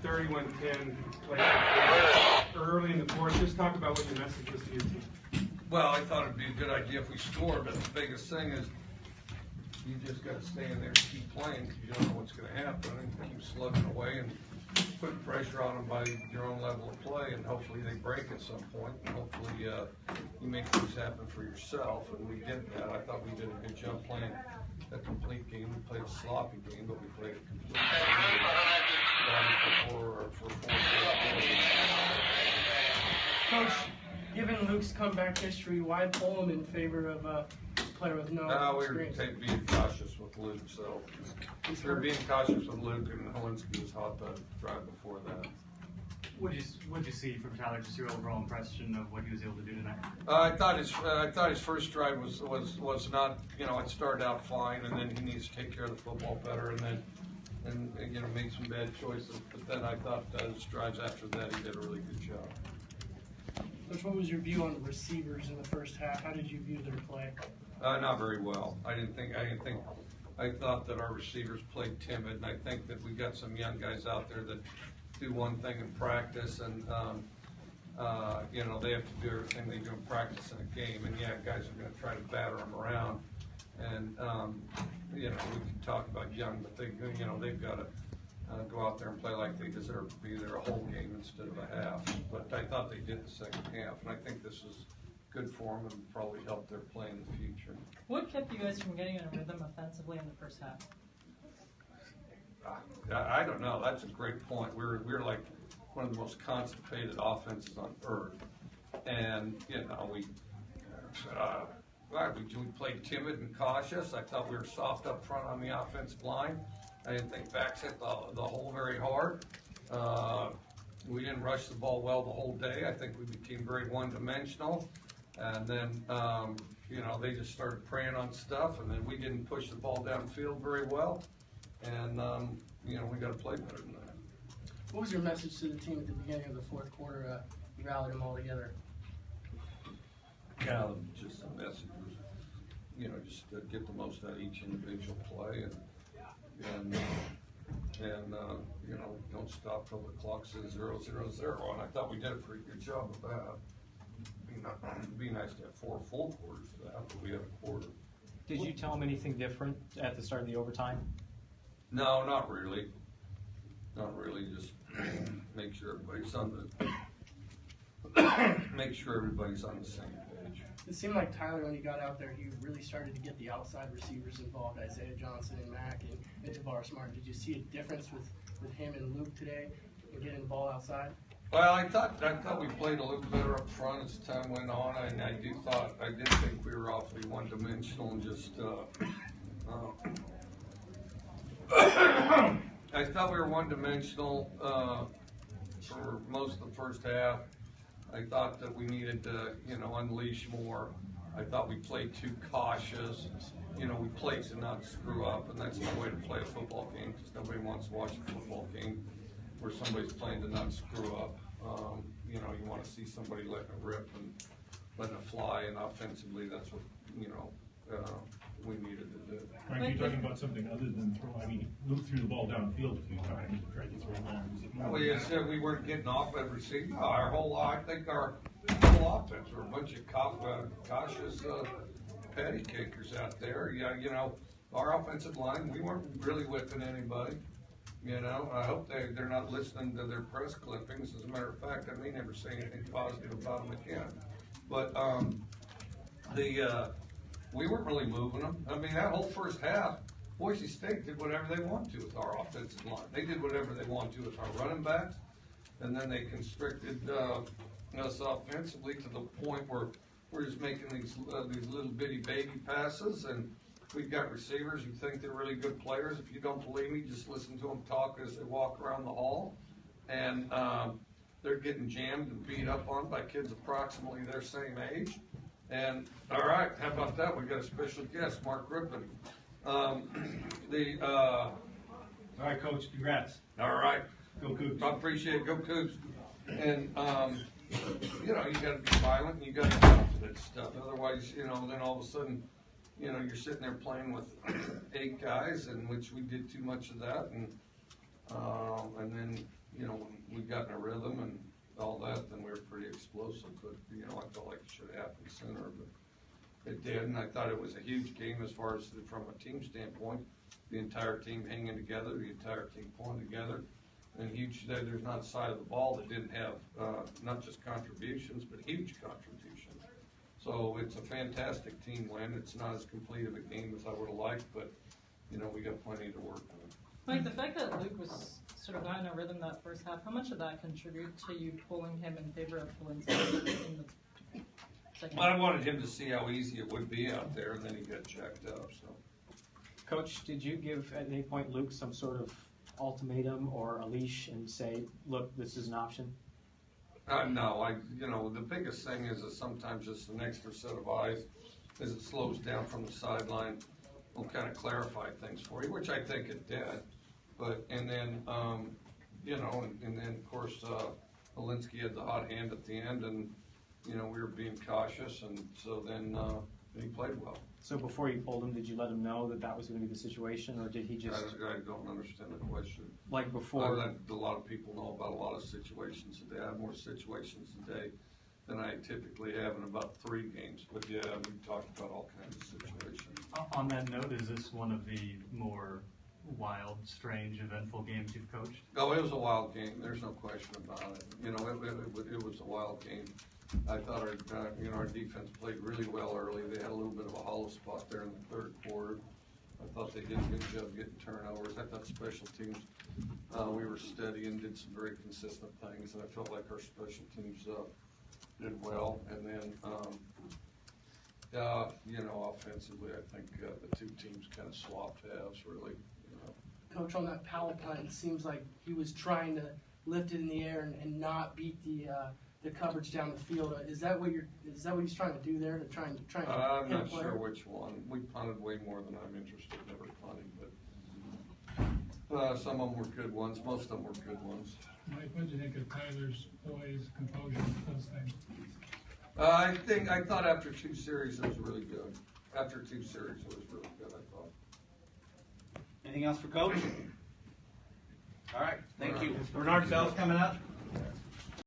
31-10 play early in the fourth. Just talk about what your message was to your team. Well, I thought it'd be a good idea if we scored, but the biggest thing is you just got to stay in there and keep playing because you don't know what's going to happen, and keep slugging away and putting pressure on them by your own level of play, and hopefully they break at some point, and hopefully you make things happen for yourself, and we did that. I thought we did a good job playing a complete game. We played a sloppy game, but we played a complete game. For 4 Coach, given Luke's comeback history, why pull him in favor of a player with no experience? We were being cautious with Luke, so we were being cautious with Luke, and Helinski was hot the drive before that. What did you see from Tyler? Just your overall impression of what he was able to do tonight? I thought his first drive was not, it started out fine, and then he needs to take care of the football better, and then make some bad choices. But then I thought his drives after that he did a really good job. Coach, what was your view on the receivers in the first half? How did you view their play? Not very well. I thought that our receivers played timid, and I think that we got some young guys out there that do one thing in practice, and they have to do everything they do in practice in a game. And yeah, guys are going to try to batter them around, and we can talk about young, but they've got to go out there and play like they deserve to be there a whole game instead of a half. But I thought they did the second half, and I think this is good for them and probably help their play in the future. What kept you guys from getting in a rhythm offensively in the first half? I don't know. That's a great point. We're like one of the most constipated offenses on earth, and we played timid and cautious. I thought we were soft up front on the offensive line. I didn't think backs hit the hole very hard. We didn't rush the ball well the whole day. I think we became very one-dimensional, and then they just started preying on stuff, and then we didn't push the ball downfield very well. And, we got to play better than that. What was your message to the team at the beginning of the fourth quarter? You rallied them all together. Yeah, just the message was, just get the most out of each individual play, and don't stop till the clock says 0-0-0. And I thought we did a pretty good job of that. It'd be nice to have 4 full quarters of that, but we had a quarter. Did you tell them anything different at the start of the overtime? No, not really. Not really. Just make sure everybody's on the same page. It seemed like Tyler, when he got out there, he really started to get the outside receivers involved, Isaiah Johnson and Mack and Jabbar Smart. Did you see a difference with him and Luke today in getting the ball outside? Well, I thought we played a little better up front as time went on, and I did think we were awfully one-dimensional and just. I thought we were one-dimensional for most of the first half. I thought that we needed to, unleash more. I thought we played too cautious. We played to not screw up, and that's the way to play a football game, because nobody wants to watch a football game where somebody's playing to not screw up. You want to see somebody letting it rip and letting it fly, and offensively, that's what, we needed to do. Frank, you're talking about something other than throw. I mean, Luke threw the ball downfield a few times and tried to throw long. Well, you said we weren't getting off every receiver. I think our whole offense were a bunch of cautious patty kickers out there. Yeah, our offensive line, we weren't really whipping anybody. I hope they're not listening to their press clippings. As a matter of fact, I may never say anything positive about them again. But we weren't really moving them. I mean, that whole first half, Boise State did whatever they wanted to with our offensive line. They did whatever they wanted to with our running backs, and then they constricted us offensively to the point where we're just making these little bitty baby passes, and we've got receivers who think they're really good players. If you don't believe me, just listen to them talk as they walk around the hall, and they're getting jammed and beat up on by kids approximately their same age. And all right, how about that? We got a special guest, Mark Rippon. All right, Coach. Congrats. All right, go Cougs. I appreciate it. Go Cougs. And you got to be violent. And you got to get off of that stuff. Otherwise, then all of a sudden, you're sitting there playing with 8 guys, in which we did too much of that, and then you know, when we got in a rhythm and all that, then we were pretty explosive, but, you know, I felt like it should have happened sooner, but it did, and I thought it was a huge game as far as from a team standpoint, the entire team hanging together, the entire team pulling together, and huge, there's not a side of the ball that didn't have, not just contributions, but huge contributions. So it's a fantastic team win. It's not as complete of a game as I would have liked, but, you know, we got plenty to work on. Like the fact that Luke was sort of not in a rhythm that first half, how much did that contribute to you pulling him in favor of Polinsky in the second I half? wanted him to see how easy it would be out there, and then he got jacked up, so. Coach, did you give at any point Luke some sort of ultimatum or a leash and say, look, this is an option? No, you know, the biggest thing is that sometimes just an extra set of eyes as it slows down from the sideline will kind of clarify things for you, which I think it did. But, and then, you know, and then of course, Polinsky had the hot hand at the end, and, you know, we were being cautious, and so then he played well. So before you pulled him, did you let him know that that was going to be the situation, or did he just, I don't understand the question. like I before? let a lot of people know about a lot of situations today. I have more situations today than I typically have in about 3 games. But yeah, we talked about all kinds of situations. On that note, is this one of the more wild, strange, eventful games you've coached? Oh, it was a wild game. There's no question about it. You know, it was a wild game. I thought our defense played really well early. They had a little bit of a hollow spot there in the third quarter. I thought they did a good job getting turnovers. I thought special teams, we were steady and did some very consistent things, and I felt like our special teams did well. And then, you know, offensively, I think the two teams kind of swapped halves, really. You know. Coach, on that Powell punt, it seems like he was trying to lift it in the air and not beat the coverage down the field. Is that what he's trying to do there, to try and I'm hit a not player? sure which one. We punted way more than I'm interested in ever punting, but some of them were good ones. Most of them were good ones. Mike, what did you think of Tyler's poise, composure, those things? I thought after 2 series it was really good. After 2 series it was really good, I thought. Anything else for Coach? All right, thank you. Bernard Bell's coming up.